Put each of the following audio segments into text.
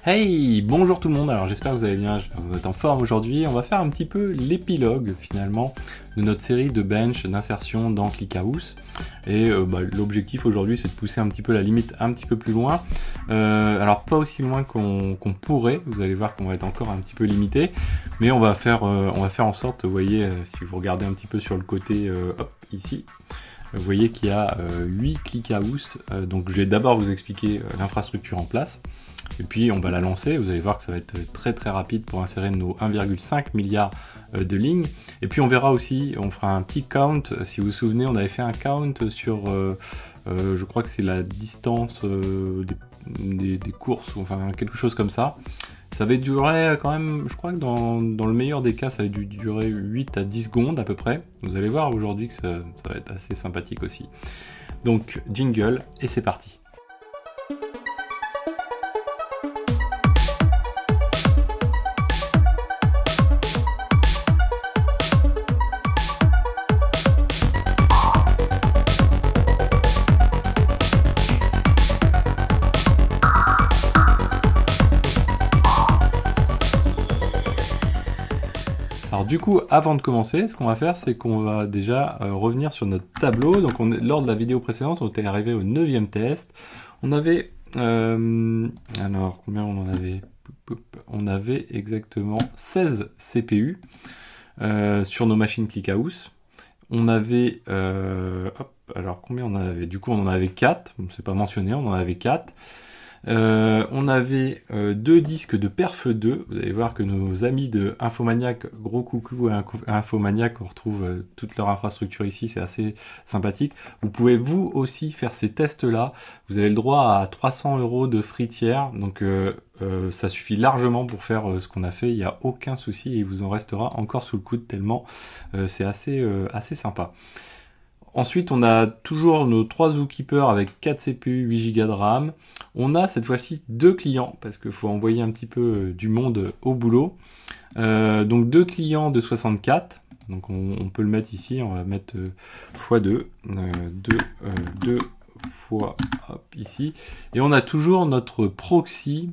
Hey, bonjour tout le monde, alors j'espère que vous allez bien, vous êtes en forme aujourd'hui. On va faire un petit peu l'épilogue finalement de notre série de bench d'insertion dans ClickHouse. Et l'objectif aujourd'hui c'est de pousser un petit peu la limite un petit peu plus loin. Alors pas aussi loin qu'on pourrait, vous allez voir qu'on va être encore un petit peu limité. Mais on va faire en sorte, vous voyez, si vous regardez un petit peu sur le côté, hop, ici. Vous voyez qu'il y a 8 ClickHouse, donc je vais d'abord vous expliquer l'infrastructure en place. Et puis on va la lancer, vous allez voir que ça va être très très rapide pour insérer nos 1,5 milliard de lignes. Et puis on verra aussi, on fera un petit count, si vous vous souvenez on avait fait un count sur, je crois que c'est la distance des courses, enfin quelque chose comme ça. Ça avait duré quand même, je crois que dans le meilleur des cas ça avait dû durer 8 à 10 secondes à peu près. Vous allez voir aujourd'hui que ça va être assez sympathique aussi. Donc jingle et c'est parti. Alors du coup, avant de commencer, ce qu'on va faire, c'est qu'on va déjà revenir sur notre tableau. Donc lors de la vidéo précédente, on était arrivé au 9e test. On avait... alors, combien on en avait? On avait exactement 16 CPU sur nos machines ClickHouse. On avait... alors combien on en avait? Du coup, on en avait 4. C'est pas mentionné, on en avait 4. On avait 2 disques de Perf 2, vous allez voir que nos amis de Infomaniac, gros coucou à Infomaniac, on retrouve toute leur infrastructure ici, c'est assez sympathique. Vous pouvez vous aussi faire ces tests là, vous avez le droit à 300 € de free tiers, donc ça suffit largement pour faire ce qu'on a fait, il n'y a aucun souci et il vous en restera encore sous le coude tellement c'est assez sympa. Ensuite, on a toujours nos 3 Zookeeper avec 4 CPU, 8 Go de RAM. On a cette fois-ci 2 clients, parce qu'il faut envoyer un petit peu du monde au boulot. Donc 2 clients de 64. Donc on peut le mettre ici, on va mettre x2. 2 fois hop, ici. Et on a toujours notre proxy,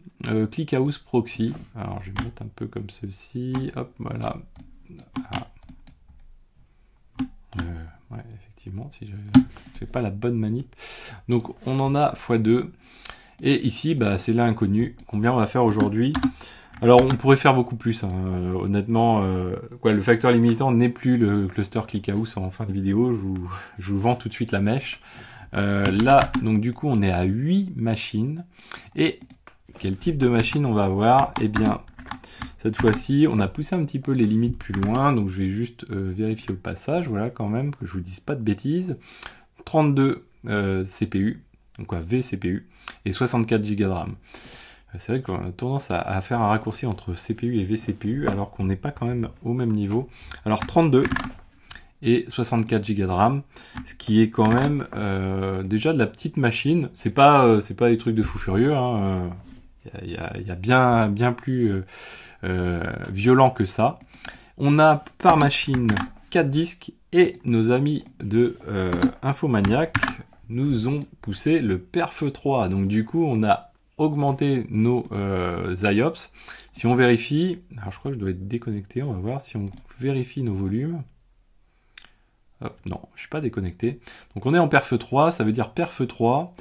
ClickHouse Proxy. Alors je vais mettre un peu comme ceci. Hop, voilà. Ouais, effectivement, si je ne fais pas la bonne manip. Donc on en a x2. Et ici, c'est l'inconnu. Combien on va faire aujourd'hui? Alors on pourrait faire beaucoup plus. Hein. Honnêtement, le facteur limitant n'est plus le cluster ClickHouse en fin de vidéo. Je vous vends tout de suite la mèche. Là, donc du coup, on est à 8 machines. Et quel type de machine on va avoir? Eh bien... Cette fois-ci, on a poussé un petit peu les limites plus loin, donc je vais juste vérifier au passage, voilà quand même, que je vous dise pas de bêtises. 32 CPU, donc quoi, vCPU, et 64 Go de RAM. C'est vrai qu'on a tendance à faire un raccourci entre CPU et vCPU, alors qu'on n'est pas quand même au même niveau. Alors 32 et 64 Go de RAM, ce qui est quand même déjà de la petite machine. C'est pas des trucs de fou furieux, hein. Il y a bien plus violent que ça. On a par machine 4 disques et nos amis de Infomaniac nous ont poussé le Perf 3. Donc du coup, on a augmenté nos IOPS. Si on vérifie, alors je crois que je dois être déconnecté, on va voir si on vérifie nos volumes. Hop, non, je suis pas déconnecté. Donc on est en Perf 3, ça veut dire Perf 3.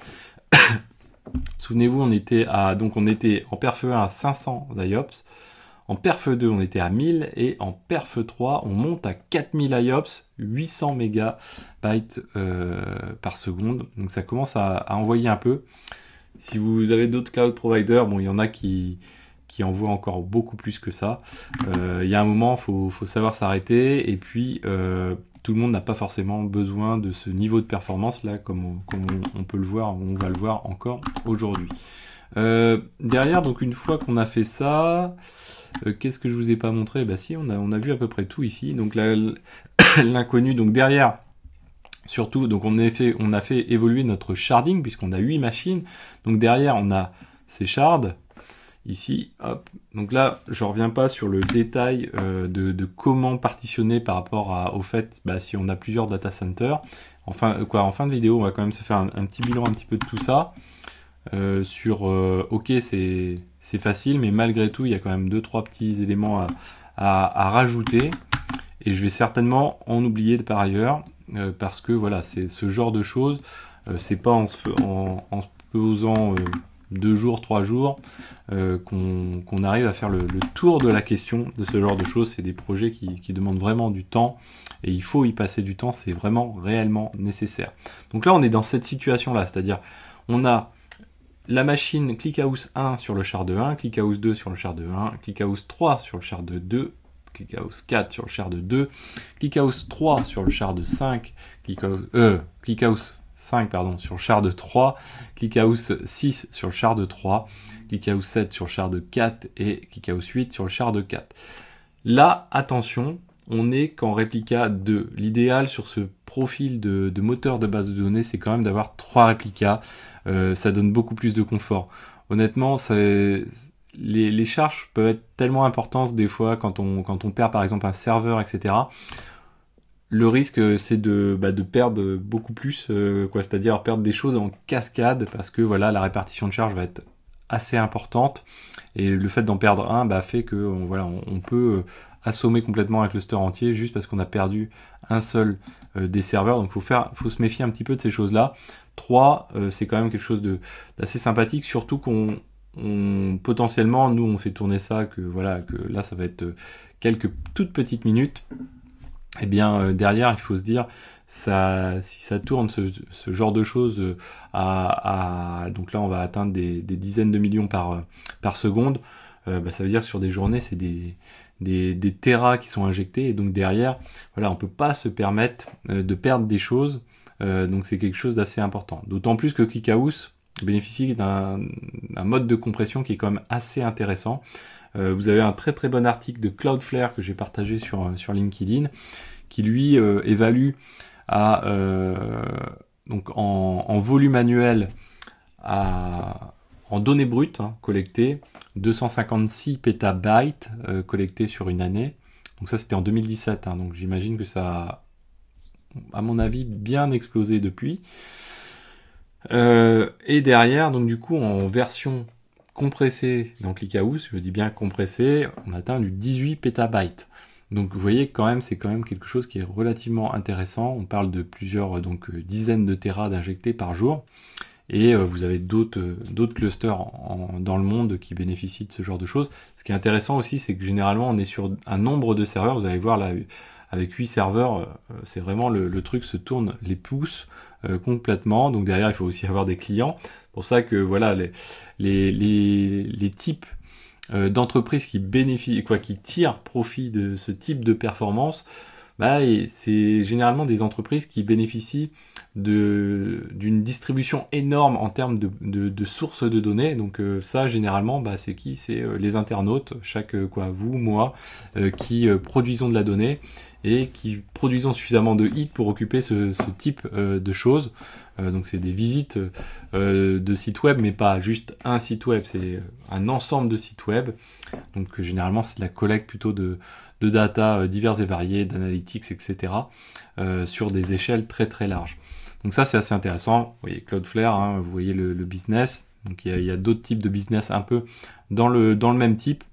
Souvenez-vous, on était en Perf 1 à 500 IOPS, en Perf 2 on était à 1000 et en Perf 3 on monte à 4000 IOPS, 800 MB par seconde. Donc ça commence à envoyer un peu. Si vous avez d'autres cloud providers, bon, il y en a qui envoient encore beaucoup plus que ça. Il y a un moment, faut savoir s'arrêter et puis tout le monde n'a pas forcément besoin de ce niveau de performance là, comme on peut le voir, on va le voir encore aujourd'hui. Derrière, donc une fois qu'on a fait ça, qu'est-ce que je vous ai pas montré? Bah si, on a vu à peu près tout ici. Donc là, l'inconnu, donc derrière, surtout, donc on a fait évoluer notre sharding puisqu'on a 8 machines. Donc derrière, on a ces shards. Ici, hop. Donc là, je reviens pas sur le détail de comment partitionner par rapport au fait si on a plusieurs data centers. En fin de vidéo, on va quand même se faire un petit bilan un petit peu de tout ça. OK, c'est facile, mais malgré tout, il y a quand même 2-3 petits éléments à rajouter. Et je vais certainement en oublier par ailleurs, parce que voilà, c'est ce genre de choses, c'est pas en se posant 2 jours, 3 jours, qu'on arrive à faire le tour de la question de ce genre de choses. C'est des projets qui demandent vraiment du temps, et il faut y passer du temps, c'est vraiment réellement nécessaire. Donc là, on est dans cette situation-là, c'est-à-dire, on a la machine ClickHouse 1 sur le char de 1, ClickHouse 2 sur le char de 1, ClickHouse 3 sur le char de 2, ClickHouse 4 sur le char de 2, ClickHouse 3 sur le char de 5, ClickHouse 5 pardon, sur le char de 3, ClickHouse 6 sur le char de 3, ClickHouse 7 sur le char de 4 et ClickHouse 8 sur le char de 4. Là, attention, on n'est qu'en réplica 2. L'idéal sur ce profil de moteur de base de données, c'est quand même d'avoir 3 réplicas. Ça donne beaucoup plus de confort. Honnêtement, les charges peuvent être tellement importantes des fois quand on perd par exemple un serveur, etc. Le risque, c'est de perdre beaucoup plus, c'est-à-dire perdre des choses en cascade, parce que voilà, la répartition de charge va être assez importante, et le fait d'en perdre un fait que on peut assommer complètement un cluster entier juste parce qu'on a perdu un seul des serveurs. Donc faut se méfier un petit peu de ces choses-là. 3, c'est quand même quelque chose d'assez sympathique, surtout qu'on potentiellement, nous on fait tourner ça, que là ça va être quelques toutes petites minutes. Et bien derrière, il faut se dire, si ça tourne ce genre de choses donc là on va atteindre des dizaines de millions par seconde, ça veut dire que sur des journées c'est des terras qui sont injectés, et donc derrière, voilà, on peut pas se permettre de perdre des choses, donc c'est quelque chose d'assez important. D'autant plus que ClickHouse bénéficie d'un mode de compression qui est quand même assez intéressant. Vous avez un très très bon article de Cloudflare que j'ai partagé sur LinkedIn, qui lui évalue donc en volume annuel en données brutes collectées, 256 pétabytes collectés sur une année. Donc ça c'était en 2017, donc j'imagine que ça a, à mon avis, bien explosé depuis. Et derrière, donc du coup, en version compressée dans ClickHouse, je dis bien compressée, on atteint du 18 pétabytes. Donc vous voyez quand même, c'est quand même quelque chose qui est relativement intéressant. On parle de plusieurs dizaines de terras d'injectés par jour. Et vous avez d'autres clusters dans le monde qui bénéficient de ce genre de choses. Ce qui est intéressant aussi, c'est que généralement on est sur un nombre de serveurs. Vous allez voir là, avec 8 serveurs, c'est vraiment le truc se tourne les pouces complètement. Donc derrière, il faut aussi avoir des clients. C'est pour ça que voilà, les types d'entreprises qui bénéficient, qui tirent profit de ce type de performance, c'est généralement des entreprises qui bénéficient d'une distribution énorme en termes de sources de données. Donc ça, généralement, c'est qui? C'est les internautes, vous, moi, qui produisons de la donnée et qui produisons suffisamment de hits pour occuper ce type de choses. Donc c'est des visites de sites web, mais pas juste un site web, c'est un ensemble de sites web. Donc généralement, c'est de la collecte plutôt de data diverses et variées, d'analytics, etc. Sur des échelles très très larges. Donc ça, c'est assez intéressant. Vous voyez Cloudflare, vous voyez le business. Donc il y a d'autres types de business un peu dans le même type,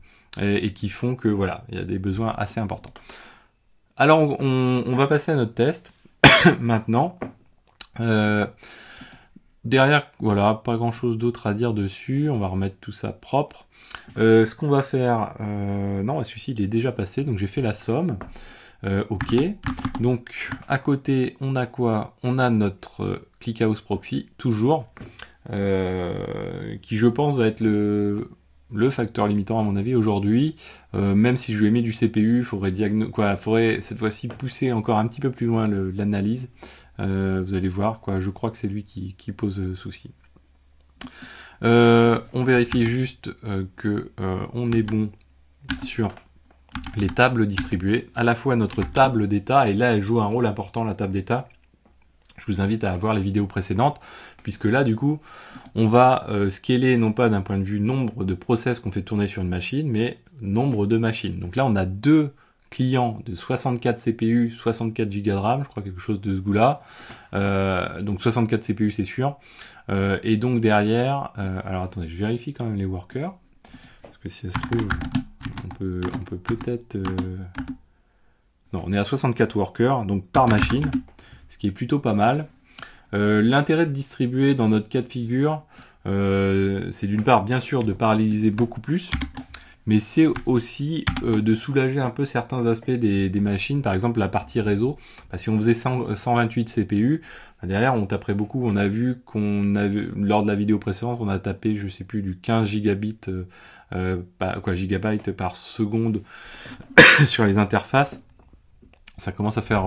et qui font que voilà, il y a des besoins assez importants. Alors on va passer à notre test maintenant. Derrière, voilà, pas grand chose d'autre à dire dessus. On va remettre tout ça propre. Ce qu'on va faire, non, celui-ci il est déjà passé, donc j'ai fait la somme. OK. Donc à côté, on a quoi? On a notre ClickHouse Proxy, toujours, qui je pense va être le facteur limitant à mon avis aujourd'hui. Même si je lui ai mis du CPU, faudrait cette fois-ci pousser encore un petit peu plus loin l'analyse. Vous allez voir, je crois que c'est lui qui pose souci. On vérifie juste que on est bon sur les tables distribuées, à la fois notre table d'état, et là elle joue un rôle important, la table d'état. Je vous invite à voir les vidéos précédentes, puisque là du coup on va scaler non pas d'un point de vue nombre de process qu'on fait tourner sur une machine, mais nombre de machines. Donc là on a 2 client de 64 CPU, 64 Go de RAM, je crois quelque chose de ce goût-là. Donc 64 CPU c'est sûr. Et donc derrière, alors attendez, je vérifie quand même les workers. Parce que si ça se trouve, on peut peut-être... Non, on est à 64 workers, donc par machine, ce qui est plutôt pas mal. L'intérêt de distribuer dans notre cas de figure, c'est d'une part bien sûr de paralléliser beaucoup plus, mais c'est aussi de soulager un peu certains aspects des machines, par exemple la partie réseau. Bah, si on faisait 128 CPU, bah, derrière on taperait beaucoup. On a vu qu'on avait, lors de la vidéo précédente, on a tapé, je sais plus, du 15 gigabits, gigabytes par seconde sur les interfaces. Ça commence à faire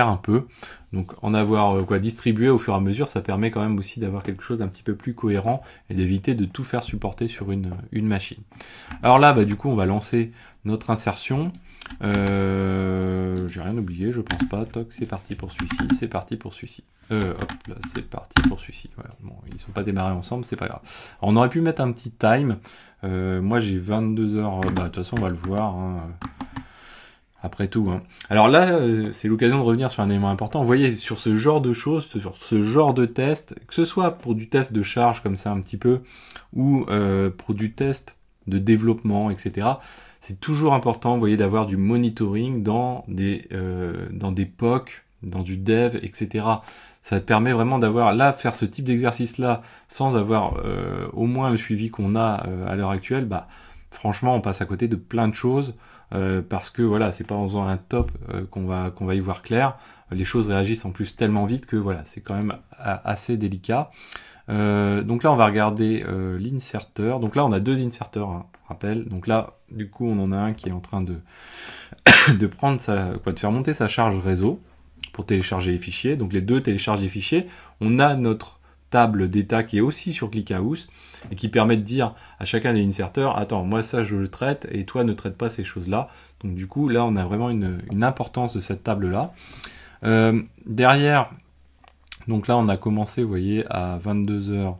un peu. Donc en avoir distribué au fur et à mesure, ça permet quand même aussi d'avoir quelque chose d'un petit peu plus cohérent et d'éviter de tout faire supporter sur une machine. Alors là, bah, du coup, on va lancer notre insertion. J'ai rien oublié, je pense pas. Toc, c'est parti pour celui-ci, c'est parti pour celui-ci. Hop, là, c'est parti pour celui-ci. Voilà. Bon, ils sont pas démarrés ensemble, c'est pas grave. Alors, on aurait pu mettre un petit time. Moi, j'ai 22 heures. Bah, de toute façon, on va le voir. Hein. Après tout. Hein. Alors là, c'est l'occasion de revenir sur un élément important. Vous voyez, sur ce genre de choses, sur ce genre de test, que ce soit pour du test de charge comme ça un petit peu, ou pour du test de développement, etc., c'est toujours important, vous voyez, d'avoir du monitoring dans des POC, dans du dev, etc. Ça permet vraiment d'avoir, là, faire ce type d'exercice-là, sans avoir au moins le suivi qu'on a à l'heure actuelle, bah, franchement, on passe à côté de plein de choses. Parce que voilà, c'est pas en faisant un top qu'on va y voir clair. Les choses réagissent en plus tellement vite que voilà, c'est quand même assez délicat. Donc là, on va regarder l'inserteur. Donc là, on a deux inserteurs, hein, rappel. Donc là, du coup, on en a un qui est en train de de prendre de faire monter sa charge réseau pour télécharger les fichiers. Donc les deux téléchargent les fichiers. On a notre table d'état qui est aussi sur ClickHouse et qui permet de dire à chacun des inserteurs, attends, moi ça je le traite et toi ne traite pas ces choses-là. Donc du coup là on a vraiment une importance de cette table là. Derrière, donc là on a commencé, vous voyez, à 22h.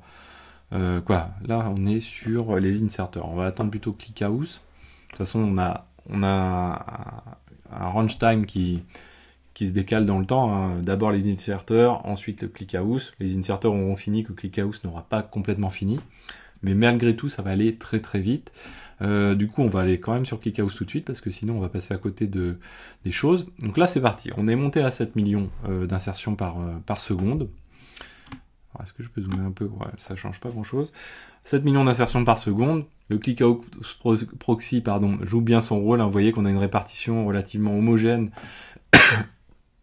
Là on est sur les inserteurs. On va attendre plutôt ClickHouse. De toute façon on a un range time qui se décale dans le temps. Hein. D'abord les inserteurs, ensuite le ClickHouse. Les inserteurs auront fini que ClickHouse n'aura pas complètement fini. Mais malgré tout, ça va aller très très vite. Du coup, on va aller quand même sur ClickHouse tout de suite parce que sinon on va passer à côté des choses. Donc là, c'est parti. On est monté à 7 millions d'insertions par seconde. Est-ce que je peux zoomer un peu? Ouais, ça change pas grand-chose. 7 millions d'insertions par seconde. Le ClickHouse Proxy joue bien son rôle. Hein. Vous voyez qu'on a une répartition relativement homogène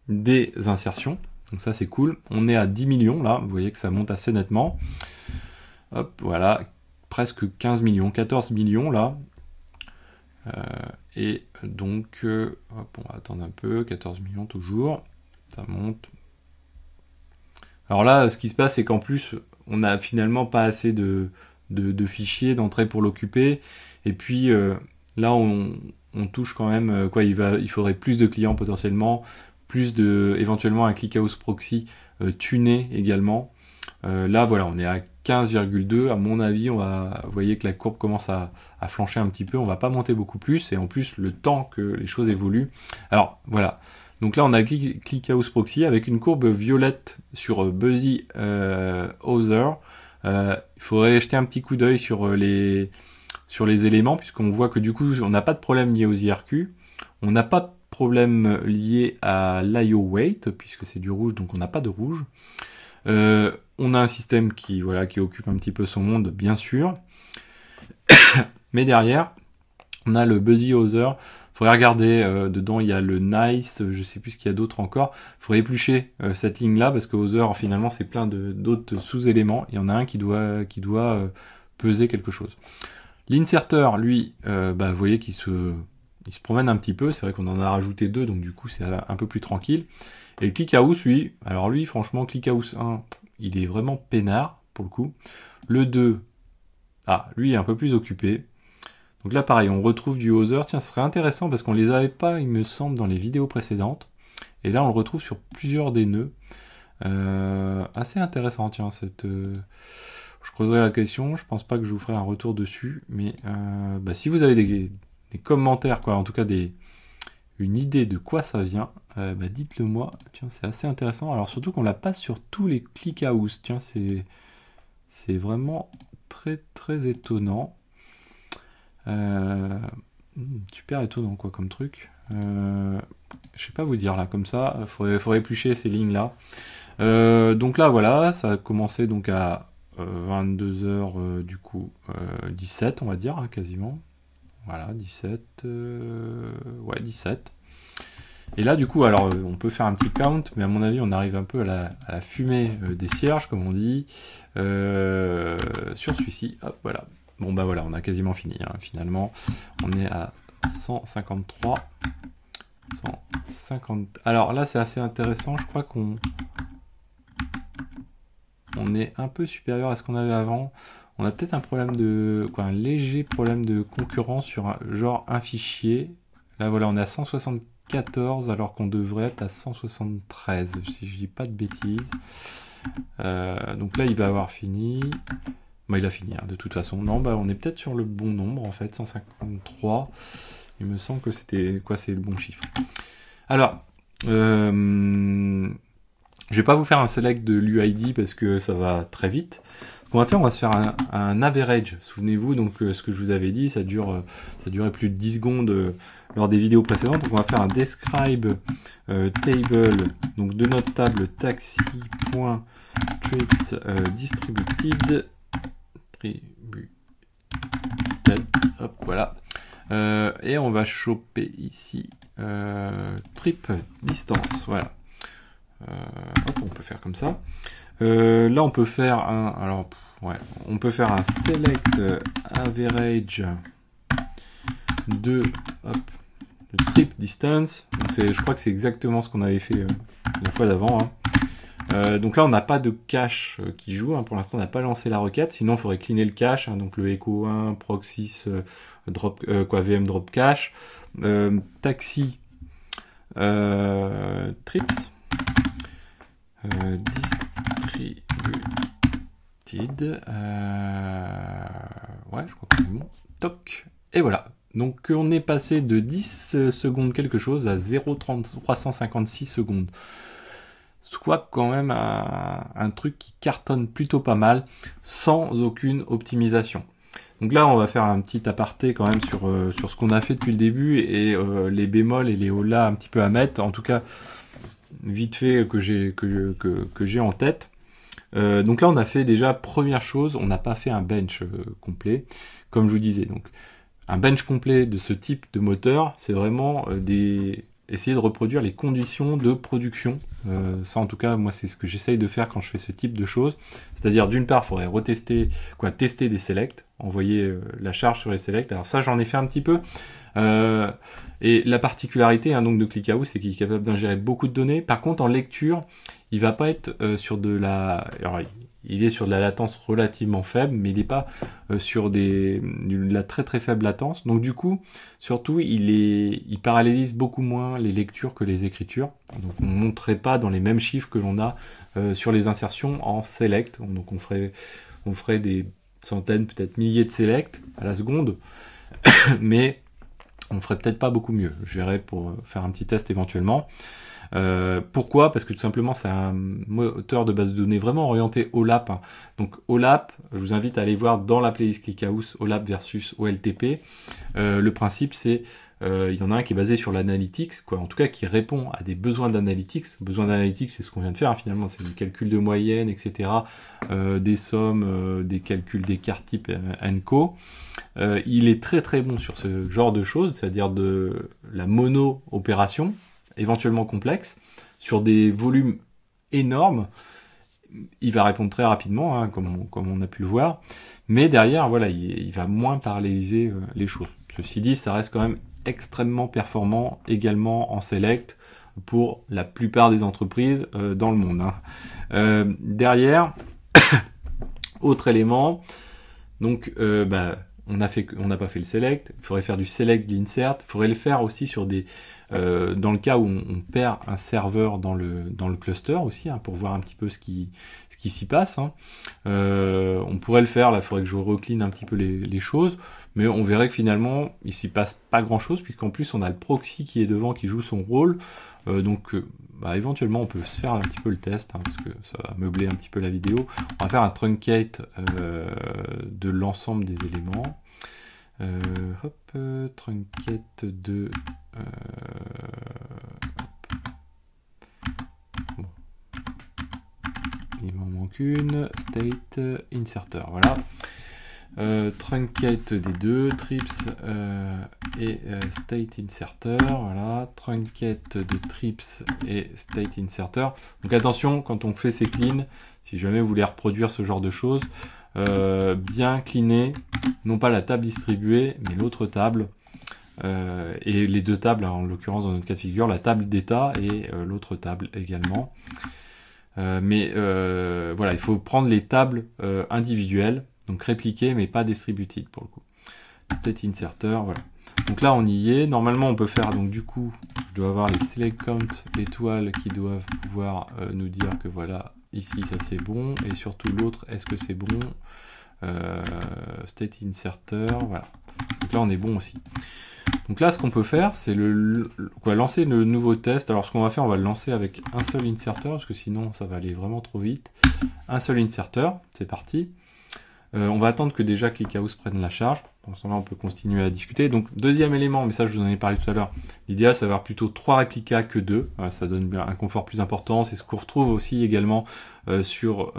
des insertions, donc ça c'est cool. On est à 10 millions là, vous voyez que ça monte assez nettement. Hop, voilà, presque 15 millions, 14 millions là. Et donc, hop, on va attendre un peu, 14 millions toujours, ça monte. Alors là, ce qui se passe, c'est qu'en plus, on n'a finalement pas assez de fichiers d'entrée pour l'occuper. Et puis là, on touche quand même, il faudrait plus de clients potentiellement, plus éventuellement un ClickHouse Proxy tuné également. Là, voilà, on est à 15,2. À mon avis, vous voyez que la courbe commence à flancher un petit peu. On va pas monter beaucoup plus. Et en plus, le temps que les choses évoluent. Alors, voilà. Donc là, on a ClickHouse Proxy avec une courbe violette sur Buzzy Other. Il faudrait jeter un petit coup d'œil sur les éléments, puisqu'on voit que du coup, on n'a pas de problème lié aux IRQ. On n'a pas de problème lié à l'IO weight, puisque c'est du rouge, donc on n'a pas de rouge. On a un système qui occupe un petit peu son monde, bien sûr. Mais derrière, on a le Buzzy Other. Il faudrait regarder, dedans il y a le Nice, je sais plus ce qu'il y a d'autre encore. Il faudrait éplucher cette ligne-là, parce que Other, finalement, c'est plein d'autres sous-éléments. Il y en a un qui doit peser quelque chose. L'inserteur, lui, vous voyez qu'il se promène un petit peu. C'est vrai qu'on en a rajouté deux, donc du coup, c'est un peu plus tranquille. Et le ClickHouse, lui, alors lui, franchement, ClickHouse 1, il est vraiment peinard, pour le coup. Le 2, lui est un peu plus occupé. Donc là, pareil, on retrouve du Other. Tiens, ce serait intéressant parce qu'on les avait pas, il me semble, dans les vidéos précédentes. Et là, on le retrouve sur plusieurs des nœuds. Assez intéressant, tiens, je creuserai la question. Je pense pas que je vous ferai un retour dessus. Mais si vous avez des commentaires, en tout cas des une idée de quoi ça vient, bah dites-le moi. Tiens, c'est assez intéressant. Alors surtout qu'on l'a pas sur tous les ClickHouse. Tiens, c'est vraiment très étonnant. Super étonnant quoi comme truc. Je sais pas vous dire là comme ça. Faudrait éplucher ces lignes là. Donc là voilà, ça a commencé donc à 22h du coup 17 on va dire hein, quasiment. Voilà 17 ouais 17. Et là du coup alors on peut faire un petit count mais à mon avis on arrive un peu à la fumée des cierges comme on dit sur celui-ci. Hop voilà. Bon bah voilà on a quasiment fini hein. Finalement on est à 153. 150. Alors là c'est assez intéressant, je crois qu'on est un peu supérieur à ce qu'on avait avant. On a peut-être un problème de un léger problème de concurrence sur genre un fichier. Là voilà on est à 174 alors qu'on devrait être à 173 si je dis pas de bêtises. Donc là il va avoir fini. Bah, il a fini hein, de toute façon. Non bah on est peut-être sur le bon nombre en fait, 153. Il me semble que c'était quoi, c'est le bon chiffre. Alors, je vais pas vous faire un select de l'UID parce que ça va très vite. Ce qu'on va faire, on va se faire un average. Souvenez-vous, donc ce que je vous avais dit, ça durait plus de 10 secondes lors des vidéos précédentes. Donc on va faire un describe table, donc de notre table taxi.trips distributed. Hop, voilà. Et on va choper ici trip distance, voilà. Hop, on peut faire comme ça. Là, on peut faire on peut faire un select average de trip distance. Donc je crois que c'est exactement ce qu'on avait fait la fois d'avant. Hein. Donc là, on n'a pas de cache qui joue. Hein. Pour l'instant, on n'a pas lancé la requête. Sinon, il faudrait cleaner le cache. Hein. Donc le echo 1, proxys, VM drop cache, taxi, trips, distributed. Ouais, je crois que c'est bon. Toc. Et voilà. Donc on est passé de 10 secondes quelque chose à 0,356 secondes. Soit quand même un truc qui cartonne plutôt pas mal, sans aucune optimisation. Donc là, on va faire un petit aparté quand même sur ce qu'on a fait depuis le début et les bémols et les holas un petit peu à mettre. En tout cas, vite fait que j'ai en tête. Donc là, on a fait déjà première chose, on n'a pas fait un bench complet, comme je vous disais. Donc un bench complet de ce type de moteur, c'est vraiment essayer de reproduire les conditions de production. Ça en tout cas moi c'est ce que j'essaye de faire quand je fais ce type de choses, c'est-à-dire d'une part il faudrait tester des selects, envoyer la charge sur les selects. Alors ça j'en ai fait un petit peu et la particularité donc de ClickHouse c'est qu'il est capable d'ingérer beaucoup de données. Par contre en lecture il va pas être sur de la... Alors, il est sur de la latence relativement faible, mais il n'est pas sur de la très faible latence. Donc du coup, surtout, il parallélise beaucoup moins les lectures que les écritures. Donc on ne monterait pas dans les mêmes chiffres que l'on a sur les insertions en select. Donc on ferait des centaines, peut-être milliers de select à la seconde, mais on ferait peut-être pas beaucoup mieux. Je verrai pour faire un petit test éventuellement. Pourquoi? Parce que tout simplement c'est un moteur de base de données vraiment orienté OLAP. Donc OLAP, je vous invite à aller voir dans la playlist ClickHouse OLAP versus OLTP. Le principe c'est, il y en a un qui est basé sur l'analytics, en tout cas qui répond à des besoins d'analytics. Besoin d'analytics c'est ce qu'on vient de faire finalement, c'est du calcul de moyenne, etc. Des sommes, des calculs d'écart type &co. Il est très bon sur ce genre de choses, c'est-à-dire de la mono-opération, éventuellement complexe, sur des volumes énormes. Il va répondre très rapidement, hein, comme on a pu le voir, mais derrière, voilà, il va moins paralléliser les choses. Ceci dit, ça reste quand même extrêmement performant, également en select, pour la plupart des entreprises dans le monde. Hein. Derrière, autre élément, donc on n'a pas fait le select, il faudrait faire du select, de l'insert, il faudrait le faire aussi sur des, dans le cas où on perd un serveur dans le cluster aussi, hein, pour voir un petit peu ce qui s'y passe. Hein. On pourrait le faire, là il faudrait que je recline un petit peu les choses, mais on verrait que finalement il s'y passe pas grand chose, puisqu'en plus on a le proxy qui est devant, qui joue son rôle, donc bah, éventuellement on peut se faire un petit peu le test, hein, parce que ça va meubler un petit peu la vidéo. On va faire un truncate de l'ensemble des éléments. Truncate de... bon. Il m'en manque une. State inserter, voilà. Truncate des deux, trips et state inserter, voilà, truncate de trips et state inserter. Donc attention, quand on fait ces cleans, si jamais vous voulez reproduire ce genre de choses, bien cleaner, non pas la table distribuée, mais l'autre table, et les deux tables, hein, en l'occurrence dans notre cas de figure, la table d'état et l'autre table également. Voilà, il faut prendre les tables individuelles, donc répliquer mais pas distributed pour le coup. State inserter, voilà. Donc là on y est. Normalement on peut faire, donc du coup, je dois avoir les select count étoiles qui doivent pouvoir nous dire que voilà, ici ça c'est bon, et surtout l'autre, est-ce que c'est bon, state inserter, voilà. Donc là on est bon aussi. Donc là ce qu'on peut faire c'est lancer le nouveau test. Alors ce qu'on va faire, on va le lancer avec un seul inserter, parce que sinon ça va aller vraiment trop vite. Un seul inserter, c'est parti. On va attendre que déjà ClickHouse prenne la charge. Pour ce moment, on peut continuer à discuter. Donc, deuxième élément, mais ça, je vous en ai parlé tout à l'heure. L'idéal, c'est d'avoir plutôt 3 réplicas que 2. Ça donne un confort plus important. C'est ce qu'on retrouve aussi également sur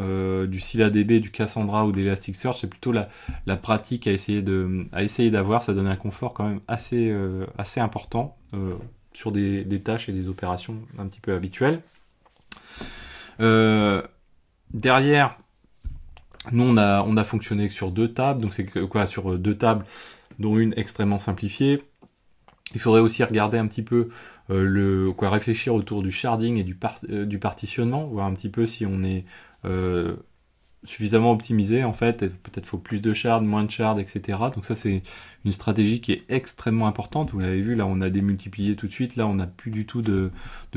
du ScyllaDB, du Cassandra ou d'Elasticsearch. C'est plutôt la pratique à essayer d'avoir. Ça donne un confort quand même assez important sur des tâches et des opérations un petit peu habituelles. Derrière, nous, on a fonctionné sur 2 tables, donc c'est quoi, sur 2 tables, dont une extrêmement simplifiée. Il faudrait aussi regarder un petit peu réfléchir autour du sharding et du partitionnement, voir un petit peu si on est suffisamment optimisé en fait. Peut-être faut plus de shards, moins de shards, etc. Donc ça c'est une stratégie qui est extrêmement importante. Vous l'avez vu, là on a démultiplié tout de suite. Là on n'a plus du tout de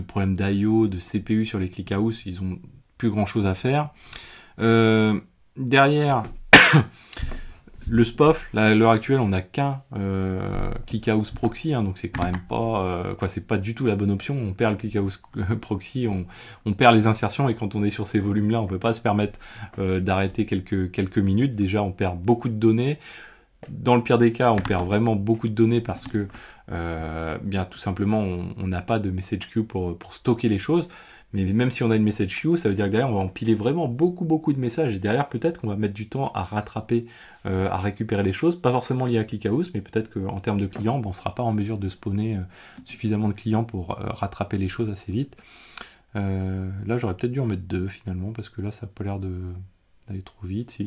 problème d'IO, de CPU sur les ClickHouse. Ils ont plus grand chose à faire. Derrière, le SPOF, là, à l'heure actuelle, on n'a qu'un ClickHouse proxy, hein, donc c'est quand même pas, c'est pas du tout la bonne option. On perd le ClickHouse proxy, on perd les insertions, et quand on est sur ces volumes-là, on peut pas se permettre d'arrêter quelques minutes. Déjà, on perd beaucoup de données. Dans le pire des cas, on perd vraiment beaucoup de données parce que, bien tout simplement, on n'a pas de message queue pour stocker les choses. Mais même si on a une message queue, ça veut dire que derrière on va empiler vraiment beaucoup de messages, et derrière peut-être qu'on va mettre du temps à rattraper, à récupérer les choses, pas forcément lié à ClickHouse, mais peut-être qu'en termes de clients, on ne sera pas en mesure de spawner suffisamment de clients pour rattraper les choses assez vite. Là j'aurais peut-être dû en mettre 2 finalement, parce que là ça n'a pas l'air d'aller trop vite. Si.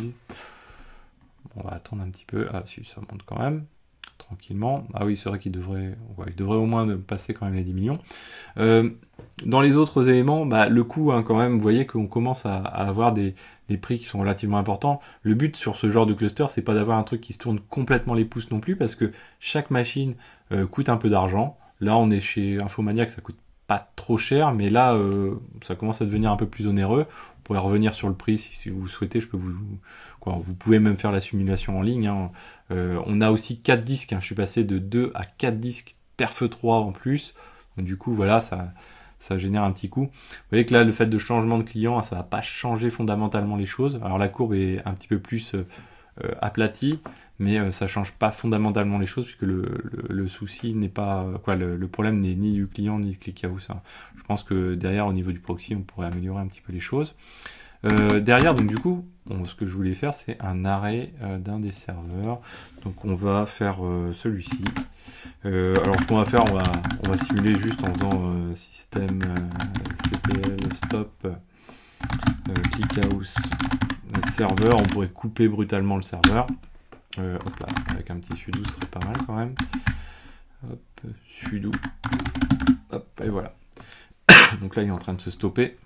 On va attendre un petit peu. Ah si, ça monte quand même. Tranquillement. Ah oui, c'est vrai qu'il devrait au moins passer quand même les 10 millions. Dans les autres éléments, le coût, hein, quand même, vous voyez qu'on commence à avoir des prix qui sont relativement importants. Le but sur ce genre de cluster, c'est pas d'avoir un truc qui se tourne complètement les pouces non plus, parce que chaque machine coûte un peu d'argent. Là, on est chez Infomaniac, ça coûte pas trop cher, mais là, ça commence à devenir un peu plus onéreux. On pourrait revenir sur le prix si vous souhaitez. Je peux vous pouvez même faire la simulation en ligne. Hein. On a aussi 4 disques. Hein. Je suis passé de 2 à 4 disques perf 3 en plus. Donc, du coup, voilà, ça génère un petit coût. Vous voyez que là, le fait de changement de client, ça va pas changer fondamentalement les choses. Alors la courbe est un petit peu plus aplatie, mais ça change pas fondamentalement les choses, puisque le souci n'est pas le problème n'est ni du client ni de ClickHouse. Hein. Je pense que derrière, au niveau du proxy, on pourrait améliorer un petit peu les choses. Derrière, donc du coup, ce que je voulais faire, c'est un arrêt d'un des serveurs. Donc on va faire celui-ci. Alors ce qu'on va faire, on va simuler juste en faisant système cpl stop ClickHouse serveur. On pourrait couper brutalement le serveur. Hop là, avec un petit sudo, ce serait pas mal quand même. Hop, sudo. Hop, et voilà. Donc là, il est en train de se stopper.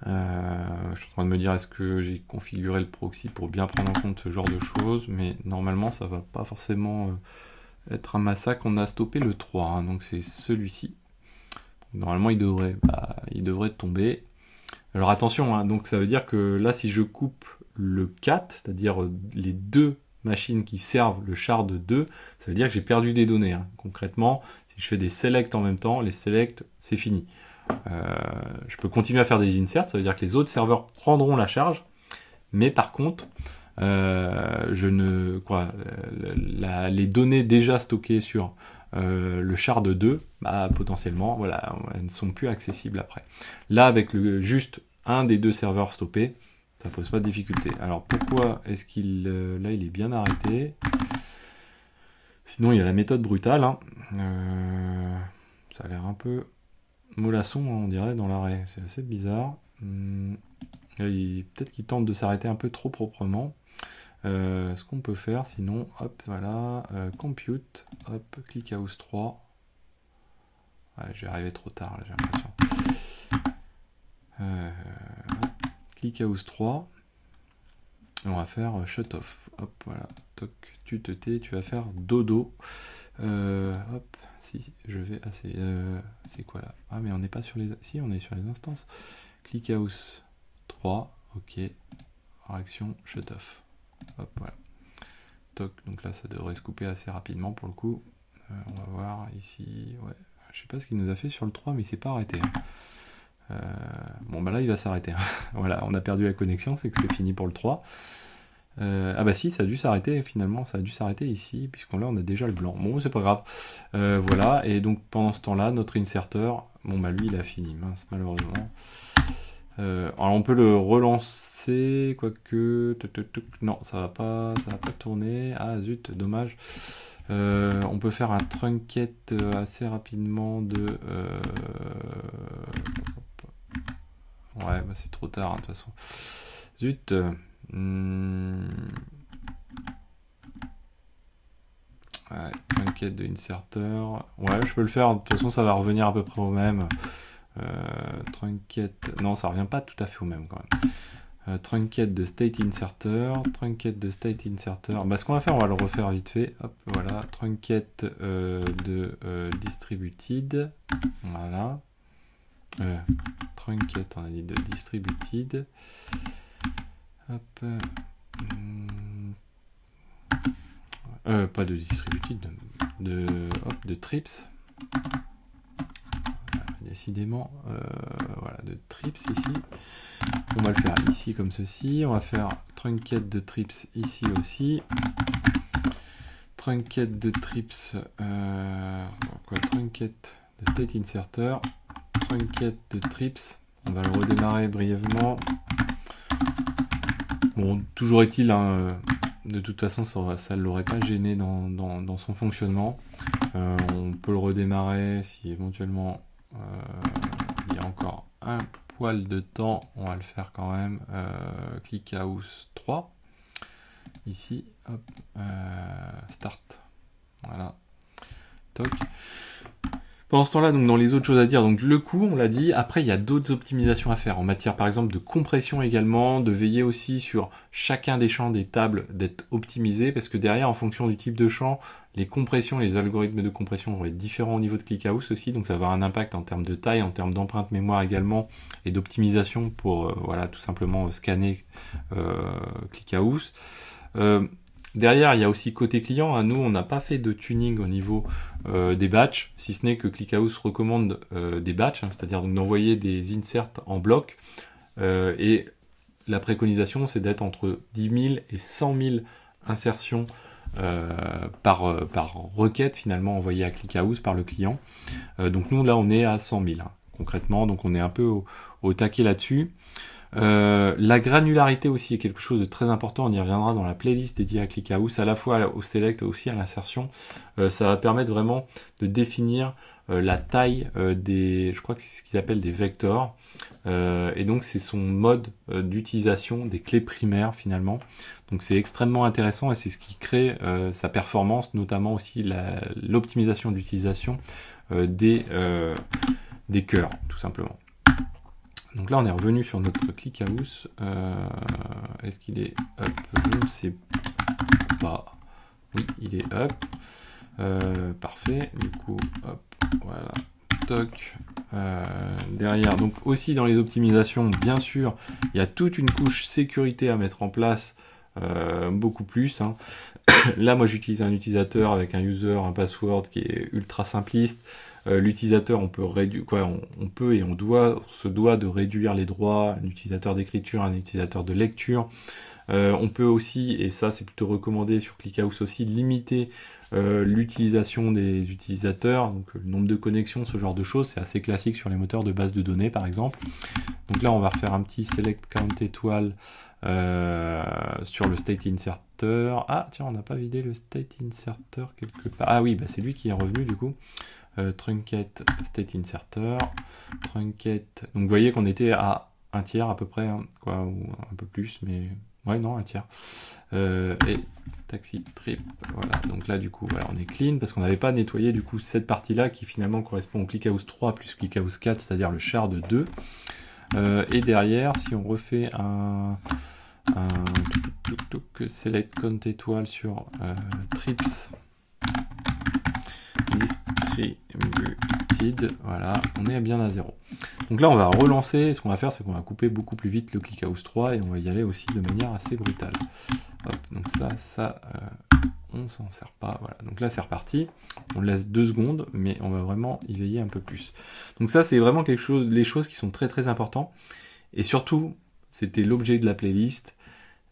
Je suis en train de me dire, est-ce que j'ai configuré le proxy pour bien prendre en compte ce genre de choses, mais normalement ça va pas forcément être un massacre. On a stoppé le 3, hein, donc c'est celui-ci. Normalement il devrait tomber. Alors attention, hein, donc ça veut dire que là si je coupe le 4, c'est-à-dire les deux machines qui servent le shard 2, ça veut dire que j'ai perdu des données. Hein. Concrètement, si je fais des selects en même temps, les selects c'est fini. Je peux continuer à faire des inserts, ça veut dire que les autres serveurs prendront la charge, mais par contre, les données déjà stockées sur le shard 2, bah, potentiellement, voilà, elles ne sont plus accessibles après. Là, avec juste un des deux serveurs stoppés, ça pose pas de difficulté. Alors pourquoi est-ce qu'il là il est bien arrêté? Sinon il y a la méthode brutale. Hein. Ça a l'air un peu mollasson, on dirait, dans l'arrêt. C'est assez bizarre. Peut-être qu'il tente de s'arrêter un peu trop proprement. Ce qu'on peut faire, sinon, hop, voilà, compute, hop, ClickHouse 3. Ouais, je vais arriver trop tard, là, j'ai l'impression. ClickHouse 3. On va faire shut off. Hop, voilà. Toc, tu te tais, tu vas faire dodo. Hop, si, je vais assez. C'est quoi là? Ah, mais on n'est pas sur les. Si, on est sur les instances. ClickHouse 3. Ok. Réaction shut off. Hop, voilà. Toc, donc là, ça devrait se couper assez rapidement pour le coup. On va voir ici. Ouais. Je sais pas ce qu'il nous a fait sur le 3, mais il s'est pas arrêté. Bon, bah là, il va s'arrêter. Voilà, on a perdu la connexion, c'est que c'est fini pour le 3. Ah bah si, ça a dû s'arrêter finalement, ça a dû s'arrêter ici, puisqu'on là on a déjà le blanc. Bon, c'est pas grave. Voilà, et donc pendant ce temps-là, notre inserter, bon bah lui il a fini, mince, malheureusement. Alors on peut le relancer, quoique... Non, ça va pas tourner. Ah zut, dommage. On peut faire un trunket assez rapidement de... Ouais, bah c'est trop tard, hein, de toute façon. Zut. Ouais, trunket de inserter. Ouais, je peux le faire. De toute façon, ça va revenir à peu près au même. Trunket... Non, ça revient pas tout à fait au même quand même. Trunket de state inserter. Trunket de state inserter. Bah, ce qu'on va faire, on va le refaire vite fait. Hop, voilà. Trunket de distributed. Voilà. Trunket, on a dit de distributed. Hop. Pas de distributed, de trips. Décidément, voilà, de trips ici. On va le faire ici comme ceci. On va faire trunket de trips ici aussi. Trunket de trips, trunket de state inserter. Trunket de trips. On va le redémarrer brièvement. Bon, toujours est-il, hein, de toute façon, ça ne l'aurait pas gêné dans son fonctionnement. On peut le redémarrer si éventuellement il y a encore un poil de temps. On va le faire quand même. ClickHouse 3. Ici, hop, start. Voilà. Toc. Pendant ce temps-là, donc dans les autres choses à dire, donc le coût, on l'a dit. Après, il y a d'autres optimisations à faire en matière, par exemple, de compression également, de veiller aussi sur chacun des champs des tables d'être optimisé, parce que derrière, en fonction du type de champ, les compressions, les algorithmes de compression vont être différents au niveau de ClickHouse aussi, donc ça va avoir un impact en termes de taille, en termes d'empreinte mémoire également, et d'optimisation pour, voilà, tout simplement scanner ClickHouse. Derrière, il y a aussi côté client. Hein, nous, on n'a pas fait de tuning au niveau des batchs, si ce n'est que ClickHouse recommande des batchs, hein, c'est-à-dire d'envoyer des inserts en bloc. Et la préconisation, c'est d'être entre 10 000 et 100 000 insertions par requête, finalement, envoyée à ClickHouse par le client. Donc nous, là, on est à 100 000, hein, concrètement. Donc on est un peu au taquet là-dessus. La granularité aussi est quelque chose de très important, on y reviendra dans la playlist dédiée à ClickHouse, à la fois au select et aussi à l'insertion. Ça va permettre vraiment de définir la taille je crois que c'est ce qu'ils appellent des vectors, et donc c'est son mode d'utilisation des clés primaires finalement. Donc c'est extrêmement intéressant et c'est ce qui crée sa performance, notamment aussi l'optimisation d'utilisation des cœurs, tout simplement. Donc là, on est revenu sur notre ClickHouse. Est-ce qu'il est up? Je ne sais pas. Oui, il est up. Parfait. Du coup, hop, voilà. Toc. Derrière, donc aussi dans les optimisations, bien sûr, il y a toute une couche sécurité à mettre en place, beaucoup plus. Hein. Là, moi, j'utilise un utilisateur avec un user, un password qui est ultra simpliste. L'utilisateur, on peut réduire, quoi, on peut et on se doit de réduire les droits, un utilisateur d'écriture, un utilisateur de lecture. On peut aussi, et ça c'est plutôt recommandé sur ClickHouse aussi, limiter l'utilisation des utilisateurs, donc le nombre de connexions, ce genre de choses, c'est assez classique sur les moteurs de base de données par exemple. Donc là on va refaire un petit select count étoile sur le state inserter. Ah tiens, on n'a pas vidé le state inserter quelque part. Ah oui, bah, c'est lui qui est revenu du coup. Trunket state inserter, trunket. Donc vous voyez qu'on était à un tiers à peu près, hein, quoi, ou un peu plus, mais ouais, non, un tiers. Et taxi trip, voilà. Donc là, du coup, voilà, on est clean parce qu'on n'avait pas nettoyé du coup cette partie-là qui finalement correspond au ClickHouse 3 plus ClickHouse 4, c'est-à-dire le shard 2. Et derrière, si on refait un select count étoile sur trips distributed, voilà, on est bien à 0. Donc là on va relancer, ce qu'on va faire c'est qu'on va couper beaucoup plus vite le ClickHouse 3 et on va y aller aussi de manière assez brutale. Hop, donc ça on s'en sert pas, voilà, donc là c'est reparti, on laisse 2 secondes, mais on va vraiment y veiller un peu plus. Donc ça c'est vraiment quelque chose, les choses qui sont très très importantes, et surtout c'était l'objet de la playlist.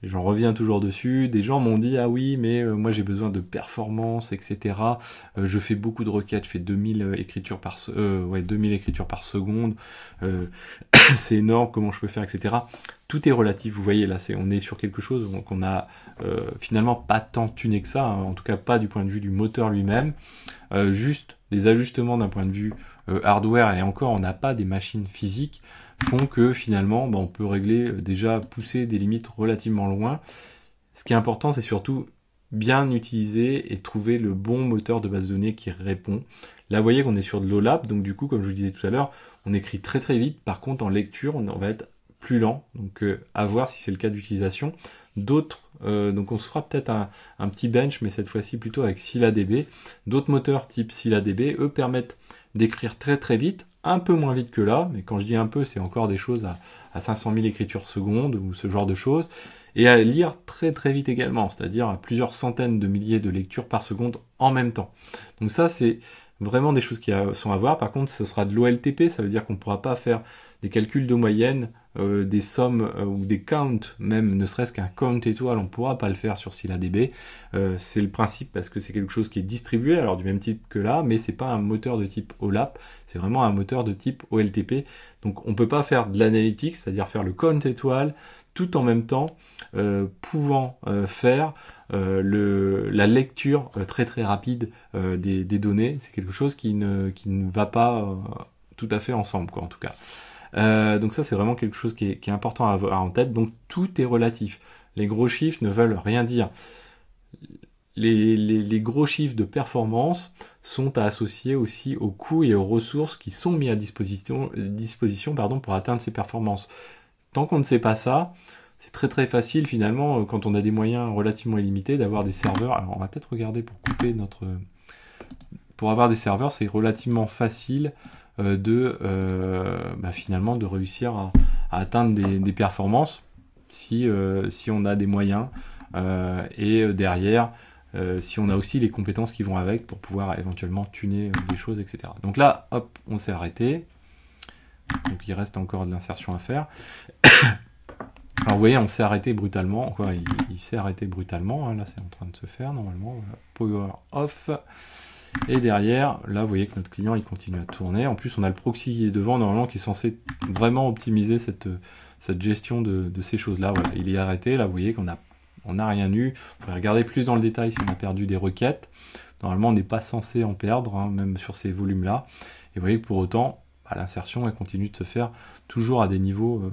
J'en reviens toujours dessus. Des gens m'ont dit, ah oui, mais moi j'ai besoin de performance, etc. Je fais beaucoup de requêtes, je fais 2000 écritures par, 2000 écritures par seconde. C'est énorme, comment je peux faire, etc. Tout est relatif, vous voyez, là, on est sur quelque chose qu'on a finalement pas tant tuné que ça, hein, en tout cas pas du point de vue du moteur lui-même. Juste des ajustements d'un point de vue hardware, et encore, on n'a pas des machines physiques, font que finalement on peut régler, déjà pousser des limites relativement loin. Ce qui est important, c'est surtout bien utiliser et trouver le bon moteur de base de données qui répond. Là vous voyez qu'on est sur de l'OLAP, donc du coup comme je vous disais tout à l'heure, on écrit très très vite, par contre en lecture on va être plus lent, donc à voir si c'est le cas d'utilisation. D'autres, donc on se fera peut-être un petit bench, mais cette fois-ci plutôt avec ScyllaDB. D'autres moteurs type ScyllaDB, eux permettent d'écrire très très vite, un peu moins vite que là, mais quand je dis un peu, c'est encore des choses à 500 000 écritures secondes ou ce genre de choses, et à lire très très vite également, c'est-à-dire à plusieurs centaines de milliers de lectures par seconde en même temps. Donc ça, c'est vraiment des choses qui sont à voir. Par contre, ce sera de l'OLTP, ça veut dire qu'on ne pourra pas faire des calculs de moyenne, des sommes ou des counts, même ne serait-ce qu'un count étoile, on ne pourra pas le faire sur ScyllaDB. C'est le principe parce que c'est quelque chose qui est distribué, alors du même type que là, mais c'est pas un moteur de type OLAP, c'est vraiment un moteur de type OLTP. Donc on ne peut pas faire de l'analytique, c'est-à-dire faire le count étoile, tout en même temps pouvant faire la lecture très très rapide des données. C'est quelque chose qui ne va pas tout à fait ensemble, quoi, en tout cas. Donc ça c'est vraiment quelque chose qui est important à avoir en tête. Donc tout est relatif. Les gros chiffres ne veulent rien dire. Les gros chiffres de performance sont à associer aussi aux coûts et aux ressources qui sont mis à disposition pour atteindre ces performances. Tant qu'on ne sait pas ça, c'est très très facile finalement, quand on a des moyens relativement illimités, d'avoir des serveurs. Alors on va peut-être regarder pour couper notre... Pour avoir des serveurs, c'est relativement facile finalement de réussir à atteindre des performances si on a des moyens et derrière si on a aussi les compétences qui vont avec pour pouvoir éventuellement tuner des choses, etc. Donc là, hop, on s'est arrêté. Donc il reste encore de l'insertion à faire. Alors vous voyez, on s'est arrêté brutalement. Quoi, il s'est arrêté brutalement. Hein, là, c'est en train de se faire normalement. Voilà. Power off. Et derrière, là, vous voyez que notre client, il continue à tourner. En plus, on a le proxy qui est devant, normalement, qui est censé vraiment optimiser cette gestion de ces choses-là. Voilà, il est arrêté. Là, vous voyez qu'on n'a rien eu. Vous pouvez regarder plus dans le détail si on a perdu des requêtes. Normalement, on n'est pas censé en perdre, hein, même sur ces volumes-là. Et vous voyez que pour autant, l'insertion, elle continue de se faire toujours à des niveaux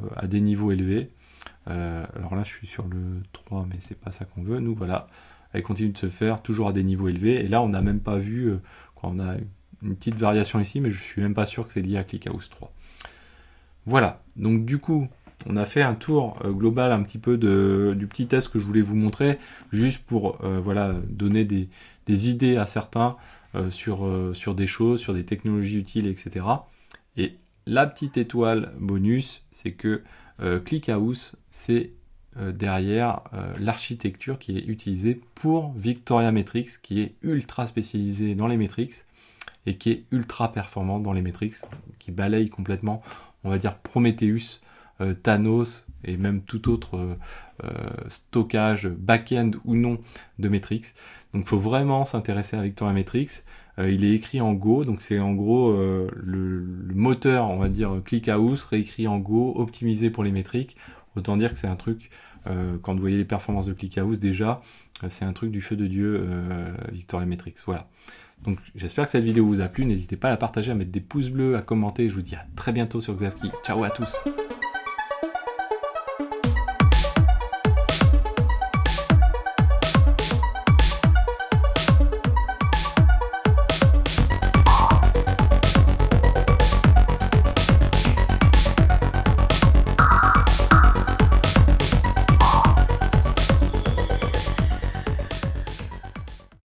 élevés. Alors là, je suis sur le 3, mais c'est pas ça qu'on veut. Nous, voilà. Elle continue de se faire toujours à des niveaux élevés. Et là, on n'a même pas vu, on a une petite variation ici, mais je suis même pas sûr que c'est lié à ClickHouse 3. Voilà, donc du coup, on a fait un tour global un petit peu du petit test que je voulais vous montrer, juste pour voilà, donner des idées à certains sur des choses, sur des technologies utiles, etc. Et la petite étoile bonus, c'est que ClickHouse, c'est derrière l'architecture qui est utilisée pour Victoria Metrics, qui est ultra spécialisée dans les metrics et qui est ultra performante dans les metrics, qui balaye complètement, on va dire, Prometheus, Thanos et même tout autre stockage back-end ou non de metrics. Donc il faut vraiment s'intéresser à Victoria Metrics. Il est écrit en Go, donc c'est en gros le moteur, on va dire, ClickHouse, réécrit en Go, optimisé pour les métriques. Autant dire que c'est un truc, quand vous voyez les performances de ClickHouse déjà, c'est un truc du feu de Dieu, Victoria Metrics. Voilà. Donc j'espère que cette vidéo vous a plu, n'hésitez pas à la partager, à mettre des pouces bleus, à commenter, je vous dis à très bientôt sur Xavki. Ciao à tous.